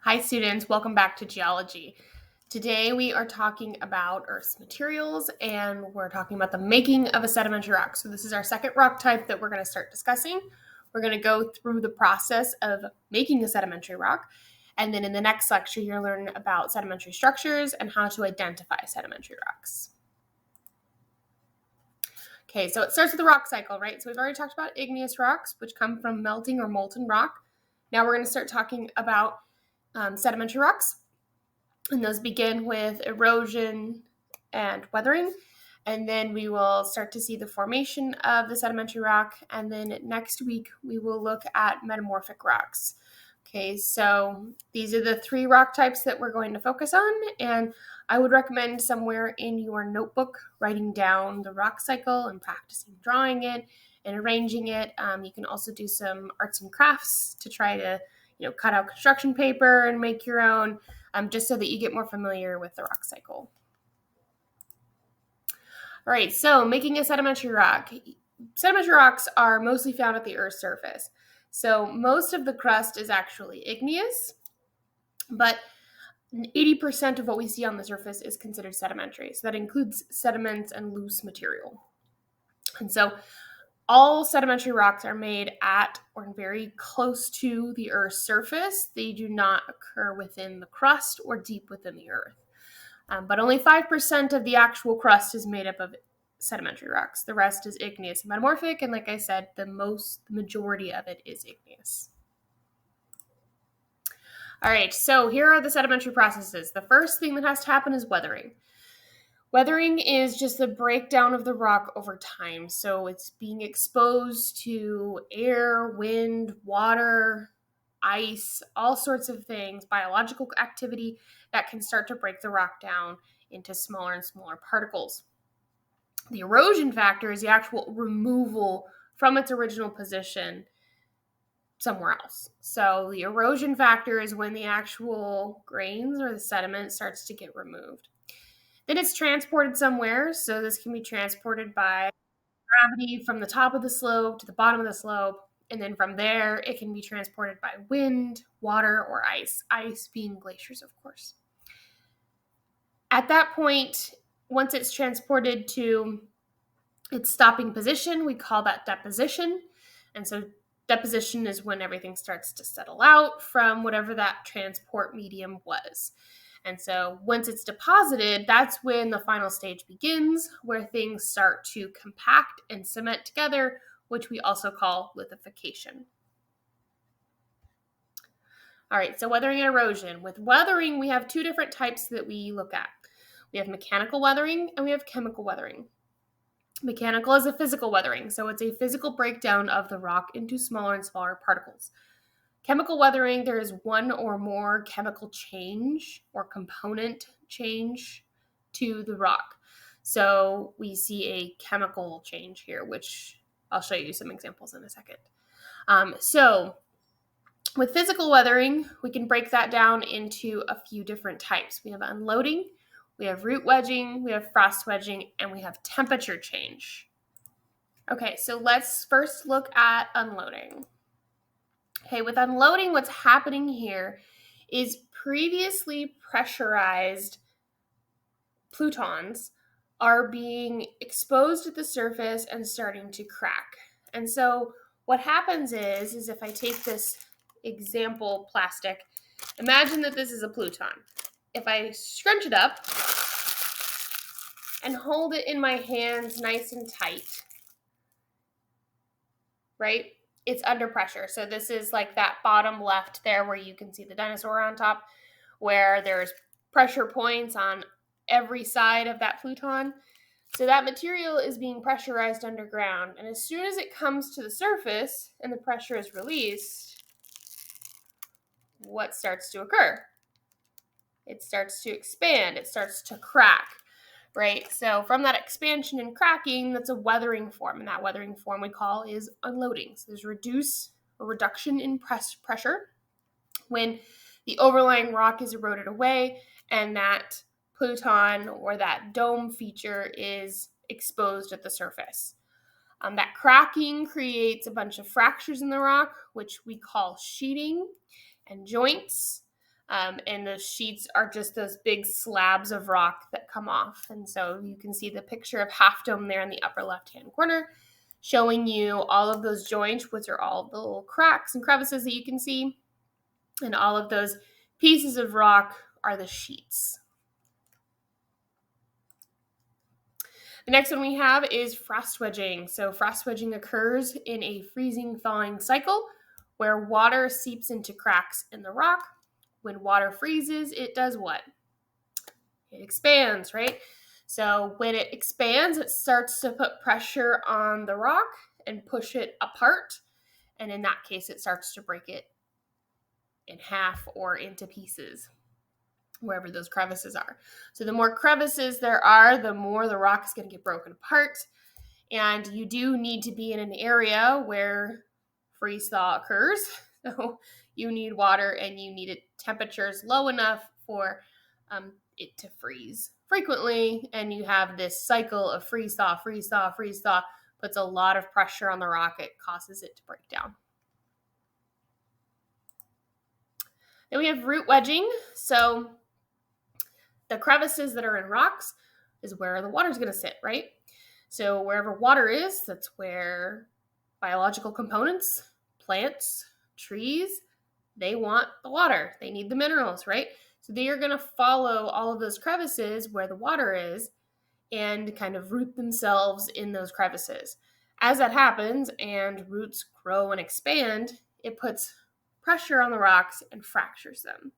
Hi students, welcome back to geology. Today we are talking about Earth's materials and we're talking about the making of a sedimentary rock. So this is our second rock type that we're going to start discussing. We're going to go through the process of making a sedimentary rock, and then in the next lecture you'll learn about sedimentary structures and how to identify sedimentary rocks. Okay, so it starts with the rock cycle, right? So we've already talked about igneous rocks, which come from melting or molten rock. Now we're going to start talking about sedimentary rocks, and those begin with erosion and weathering, and then we will start to see the formation of the sedimentary rock, and then next week we will look at metamorphic rocks. Okay, so these are the three rock types that we're going to focus on, and I would recommend somewhere in your notebook writing down the rock cycle and practicing drawing it and arranging it. You can also do some arts and crafts to try to cut out construction paper and make your own, just so that you get more familiar with the rock cycle. All right, so making a sedimentary rock. Sedimentary rocks are mostly found at the Earth's surface. So most of the crust is actually igneous, but 80% of what we see on the surface is considered sedimentary. So that includes sediments and loose material. And so all sedimentary rocks are made at or very close to the Earth's surface. They do not occur within the crust or deep within the Earth. But only 5% of the actual crust is made up of sedimentary rocks. The rest is igneous and metamorphic, and like I said, the majority of it is igneous. All right, so here are the sedimentary processes. The first thing that has to happen is weathering. Weathering is just the breakdown of the rock over time. So it's being exposed to air, wind, water, ice, all sorts of things, biological activity that can start to break the rock down into smaller and smaller particles. The erosion factor is the actual removal from its original position somewhere else. So the erosion factor is when the actual grains or the sediment starts to get removed. Then it's transported somewhere. So this can be transported by gravity from the top of the slope to the bottom of the slope. And then from there, it can be transported by wind, water, or ice. Ice being glaciers, of course. At that point, once it's transported to its stopping position, we call that deposition. And so deposition is when everything starts to settle out from whatever that transport medium was. And so once it's deposited, that's when the final stage begins, where things start to compact and cement together, which we also call lithification. All right, so weathering and erosion. With weathering, we have two different types that we look at. We have mechanical weathering and we have chemical weathering. Mechanical is a physical weathering, so it's a physical breakdown of the rock into smaller and smaller particles. Chemical weathering, there is one or more chemical change or component change to the rock. So we see a chemical change here, which I'll show you some examples in a second. So with physical weathering, we can break that down into a few different types. We have unloading, we have root wedging, we have frost wedging, and we have temperature change. Okay, so let's first look at unloading. Okay, with unloading, what's happening here is previously pressurized plutons are being exposed at the surface and starting to crack. And so what happens is if I take this example plastic, imagine that this is a pluton. If I scrunch it up and hold it in my hands nice and tight, right? It's under pressure. So this is like that bottom left there where you can see the dinosaur on top, where there's pressure points on every side of that pluton. So that material is being pressurized underground. And as soon as it comes to the surface and the pressure is released, what starts to occur? It starts to expand. It starts to crack. Right? So from that expansion and cracking, that's a weathering form. And that weathering form we call is unloading. So there's reduction in pressure when the overlying rock is eroded away and that pluton or that dome feature is exposed at the surface. That cracking creates a bunch of fractures in the rock, which we call sheeting and joints. And the sheets are just those big slabs of rock that come off. And so you can see the picture of Half Dome there in the upper left-hand corner, showing you all of those joints, which are all the little cracks and crevices that you can see. And all of those pieces of rock are the sheets. The next one we have is frost wedging. So frost wedging occurs in a freezing thawing cycle where water seeps into cracks in the rock. When water freezes, it does what? It expands, right? So when it expands, it starts to put pressure on the rock and push it apart. And in that case, it starts to break it in half or into pieces, wherever those crevices are. So the more crevices there are, the more the rock is going to get broken apart. And you do need to be in an area where freeze thaw occurs. So you need water and you need temperatures low enough for it to freeze frequently. And you have this cycle of freeze thaw, freeze thaw, freeze thaw, puts a lot of pressure on the rock. It causes it to break down. Then we have root wedging. So the crevices that are in rocks is where the water is going to sit, right? So wherever water is, that's where biological components, plants, trees, they want the water. They need the minerals, right? So they are going to follow all of those crevices where the water is and kind of root themselves in those crevices. As that happens and roots grow and expand, it puts pressure on the rocks and fractures them.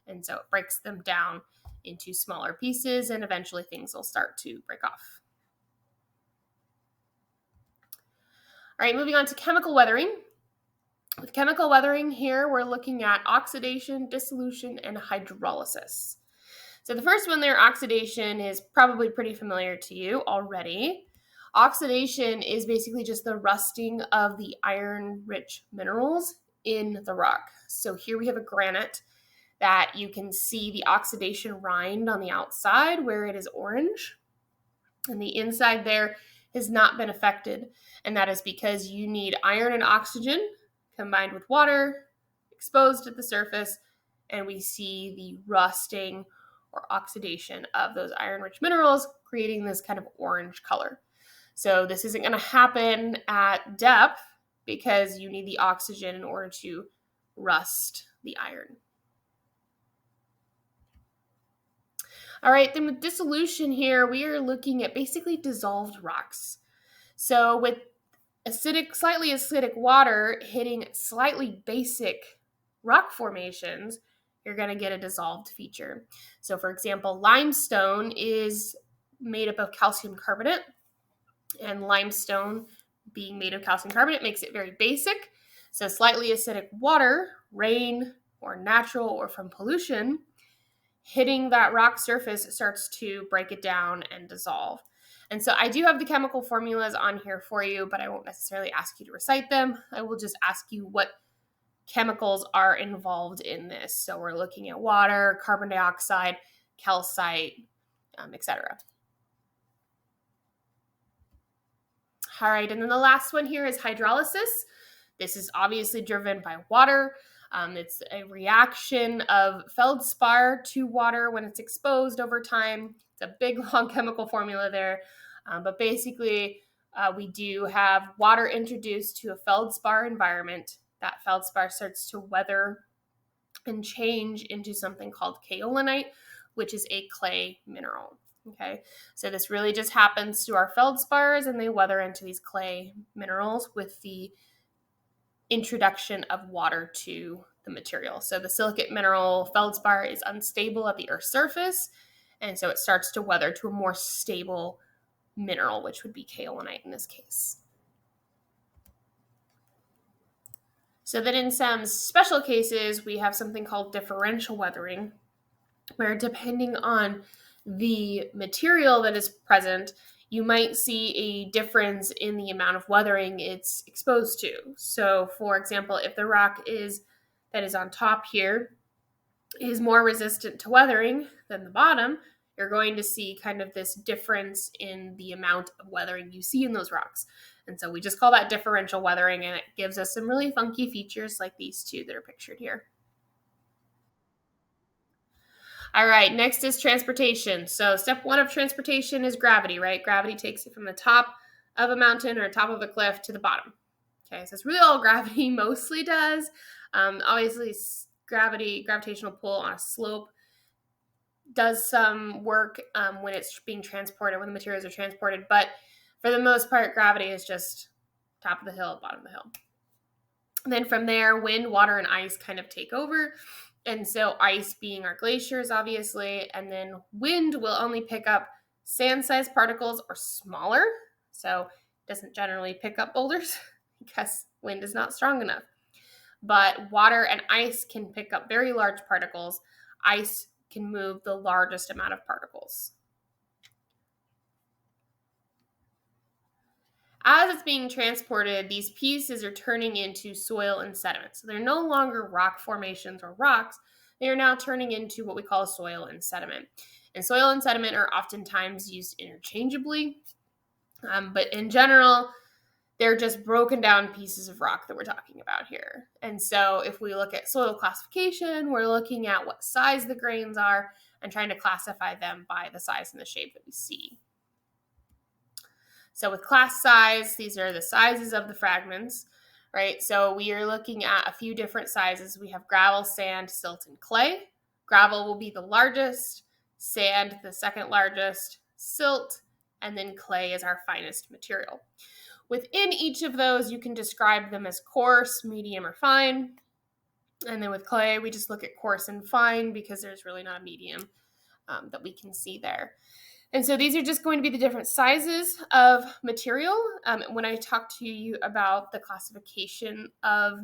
And so it breaks them down into smaller pieces, and eventually things will start to break off. All right, moving on to chemical weathering. With chemical weathering here, we're looking at oxidation, dissolution, and hydrolysis. So the first one there, oxidation, is probably pretty familiar to you already. Oxidation is basically just the rusting of the iron-rich minerals in the rock. So here we have a granite that you can see the oxidation rind on the outside where it is orange, and the inside there has not been affected, and that is because you need iron and oxygen combined with water exposed at the surface, and we see the rusting or oxidation of those iron-rich minerals, creating this kind of orange color. So this isn't going to happen at depth because you need the oxygen in order to rust the iron. All right, then with dissolution here, we are looking at basically dissolved rocks. So with slightly acidic water hitting slightly basic rock formations, you're going to get a dissolved feature. So for example, limestone is made up of calcium carbonate, and limestone being made of calcium carbonate makes it very basic. So slightly acidic water, rain or natural or from pollution, hitting that rock surface starts to break it down and dissolve. And so I do have the chemical formulas on here for you, but I won't necessarily ask you to recite them. I will just ask you what chemicals are involved in this. So we're looking at water, carbon dioxide, calcite, etc. All right, and then the last one here is hydrolysis. This is obviously driven by water. It's a reaction of feldspar to water when it's exposed over time. It's a big, long chemical formula there. But basically, we do have water introduced to a feldspar environment. That feldspar starts to weather and change into something called kaolinite, which is a clay mineral. Okay, so this really just happens to our feldspars, and they weather into these clay minerals with the introduction of water to the material. So the silicate mineral feldspar is unstable at the Earth's surface, and so it starts to weather to a more stable mineral, which would be kaolinite in this case. So then in some special cases, we have something called differential weathering, where depending on the material that is present, you might see a difference in the amount of weathering it's exposed to. So for example, if the rock that is on top here is more resistant to weathering than the bottom, you're going to see kind of this difference in the amount of weathering you see in those rocks. And so we just call that differential weathering, and it gives us some really funky features like these two that are pictured here. All right, next is transportation. So step one of transportation is gravity, right? Gravity takes it from the top of a mountain or top of a cliff to the bottom. Okay, so that's really all gravity mostly does. Obviously, gravitational pull on a slope does some work when it's being transported, when the materials are transported. But for the most part, gravity is just top of the hill, bottom of the hill. And then from there, wind, water, and ice kind of take over. And so ice being our glaciers, obviously, and then wind will only pick up sand-sized particles or smaller. So it doesn't generally pick up boulders because wind is not strong enough. But water and ice can pick up very large particles. Ice can move the largest amount of particles. As it's being transported, these pieces are turning into soil and sediment. So they're no longer rock formations or rocks. They are now turning into what we call soil and sediment. And soil and sediment are oftentimes used interchangeably. But in general, they're just broken down pieces of rock that we're talking about here. And so if we look at soil classification, we're looking at what size the grains are and trying to classify them by the size and the shape that we see. So with class size, these are the sizes of the fragments, right? So we are looking at a few different sizes. We have gravel, sand, silt, and clay. Gravel will be the largest, sand the second largest, silt, and then clay is our finest material. Within each of those, you can describe them as coarse, medium, or fine. And then with clay, we just look at coarse and fine because there's really not a medium that we can see there. And so these are just going to be the different sizes of material. When I talk to you about the classification of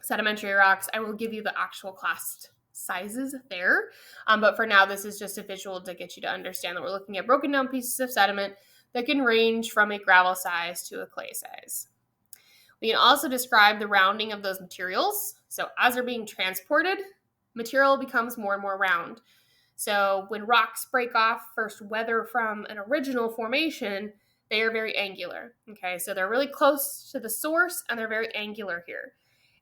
sedimentary rocks, I will give you the actual class sizes there. But for now, this is just a visual to get you to understand that we're looking at broken down pieces of sediment that can range from a gravel size to a clay size. We can also describe the rounding of those materials. So as they're being transported, material becomes more and more round. So when rocks break off first weather from an original formation, they are very angular. Okay, so they're really close to the source and they're very angular here.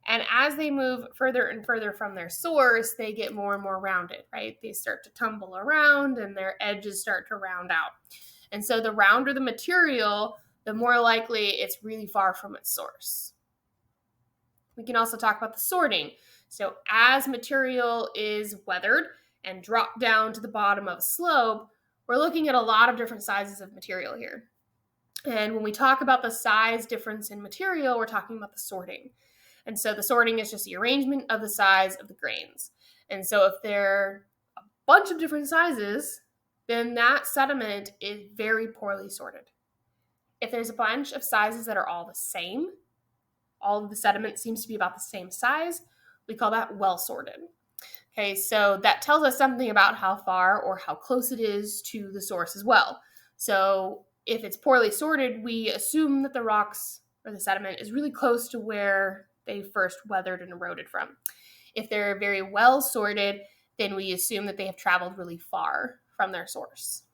And as they move further and further from their source, they get more and more rounded, right? They start to tumble around and their edges start to round out. And so the rounder the material, the more likely it's really far from its source. We can also talk about the sorting. So as material is weathered and dropped down to the bottom of a slope, we're looking at a lot of different sizes of material here. And when we talk about the size difference in material, we're talking about the sorting. And so the sorting is just the arrangement of the size of the grains. And so if they're a bunch of different sizes, then that sediment is very poorly sorted. If there's a bunch of sizes that are all the same, all of the sediment seems to be about the same size, we call that well sorted. Okay, so that tells us something about how far or how close it is to the source as well. So if it's poorly sorted, we assume that the rocks or the sediment is really close to where they first weathered and eroded from. If they're very well sorted, then we assume that they have traveled really far from their source.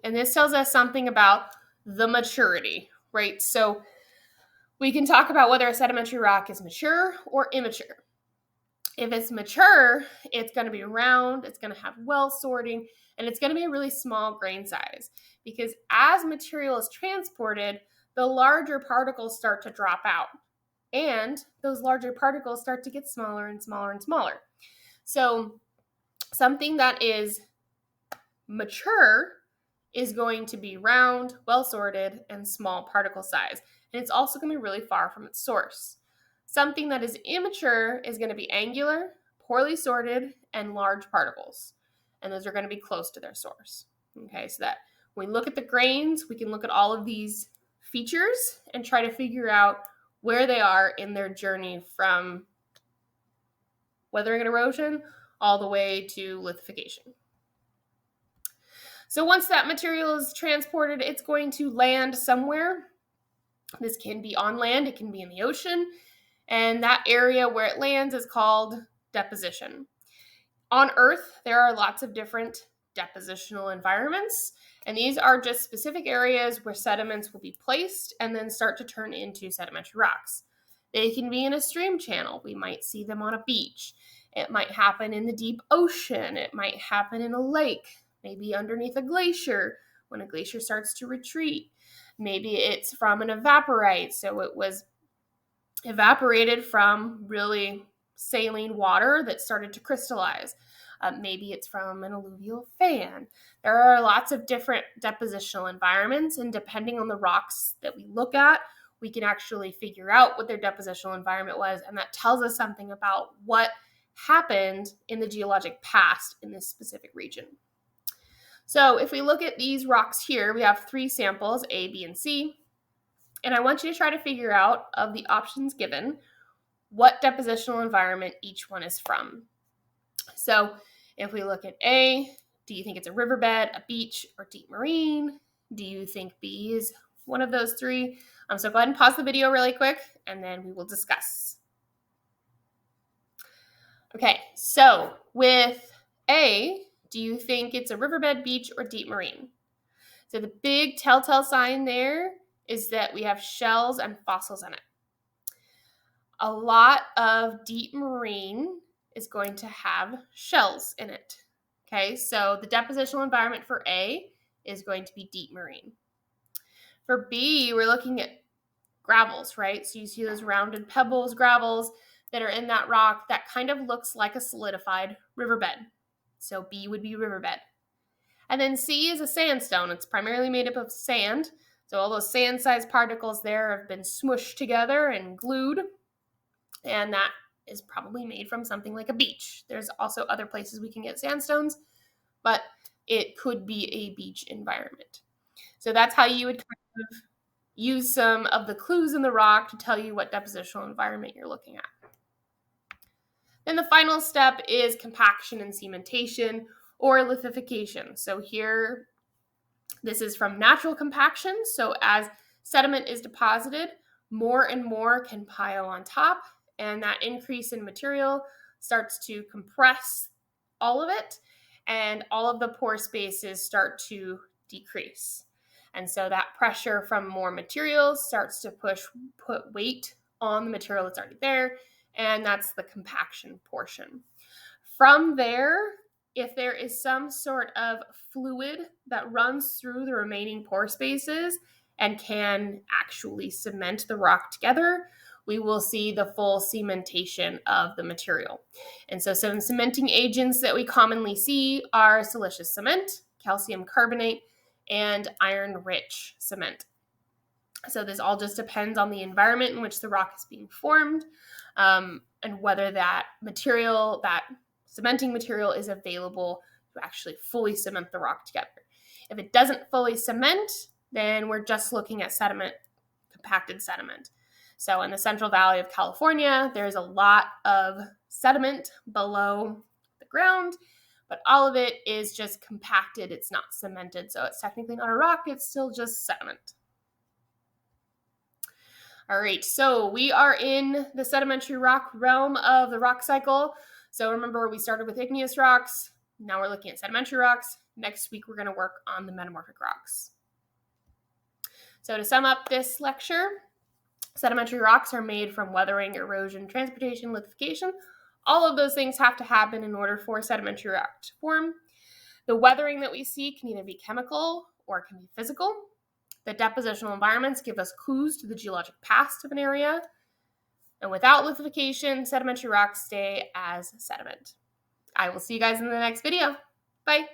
And this tells us something about the maturity, right? So we can talk about whether a sedimentary rock is mature or immature. If it's mature, it's going to be round, it's going to have well sorting, and it's going to be a really small grain size because as material is transported, the larger particles start to drop out, and those larger particles start to get smaller and smaller and smaller. So something that is mature is going to be round, well sorted, and small particle size, and it's also going to be really far from its source. Something that is immature is going to be angular, poorly sorted, and large particles. And those are going to be close to their source. Okay, so that when we look at the grains, we can look at all of these features and try to figure out where they are in their journey from weathering and erosion all the way to lithification. So once that material is transported, it's going to land somewhere. This can be on land, it can be in the ocean. And that area where it lands is called deposition. On Earth, there are lots of different depositional environments, and these are just specific areas where sediments will be placed and then start to turn into sedimentary rocks. They can be in a stream channel. We might see them on a beach. It might happen in the deep ocean. It might happen in a lake, maybe underneath a glacier when a glacier starts to retreat. Maybe it's from an evaporite, so it was evaporated from really saline water that started to crystallize. Maybe it's from an alluvial fan. There are lots of different depositional environments, and depending on the rocks that we look at, we can actually figure out what their depositional environment was, and that tells us something about what happened in the geologic past in this specific region. So if we look at these rocks here, we have 3 samples, A, B, and C, and I want you to try to figure out, of the options given, what depositional environment each one is from. So if we look at A, do you think it's a riverbed, a beach, or deep marine? Do you think B is one of those 3? So go ahead and pause the video really quick, and then we will discuss. Okay, so with A, do you think it's a riverbed, beach, or deep marine? So the big telltale sign there is that we have shells and fossils in it. A lot of deep marine is going to have shells in it. Okay, so the depositional environment for A is going to be deep marine. For B, we're looking at gravels, right? So you see those rounded pebbles, gravels that are in that rock that kind of looks like a solidified riverbed. So B would be riverbed. And then C is a sandstone. It's primarily made up of sand. So all those sand-sized particles there have been smushed together and glued. And that is probably made from something like a beach. There's also other places we can get sandstones, but it could be a beach environment. So that's how you would kind of use some of the clues in the rock to tell you what depositional environment you're looking at. Then the final step is compaction and cementation, or lithification. So here, this is from natural compaction. So as sediment is deposited, more and more can pile on top, and that increase in material starts to compress all of it, and all of the pore spaces start to decrease. And so that pressure from more materials starts to put weight on the material that's already there, and that's the compaction portion. From there, if there is some sort of fluid that runs through the remaining pore spaces and can actually cement the rock together, we will see the full cementation of the material. And so some cementing agents that we commonly see are siliceous cement, calcium carbonate, and iron-rich cement. So this all just depends on the environment in which the rock is being formed, and whether that material, that cementing material, is available to actually fully cement the rock together. If it doesn't fully cement, then we're just looking at sediment, compacted sediment. So in the Central Valley of California, there's a lot of sediment below the ground, but all of it is just compacted. It's not cemented, so it's technically not a rock. It's still just sediment. All right, so we are in the sedimentary rock realm of the rock cycle. So remember, we started with igneous rocks. Now we're looking at sedimentary rocks. Next week, we're going to work on the metamorphic rocks. So to sum up this lecture, sedimentary rocks are made from weathering, erosion, transportation, lithification. All of those things have to happen in order for sedimentary rock to form. The weathering that we see can either be chemical or it can be physical. The depositional environments give us clues to the geologic past of an area. And without lithification, sedimentary rocks stay as sediment. I will see you guys in the next video. Bye.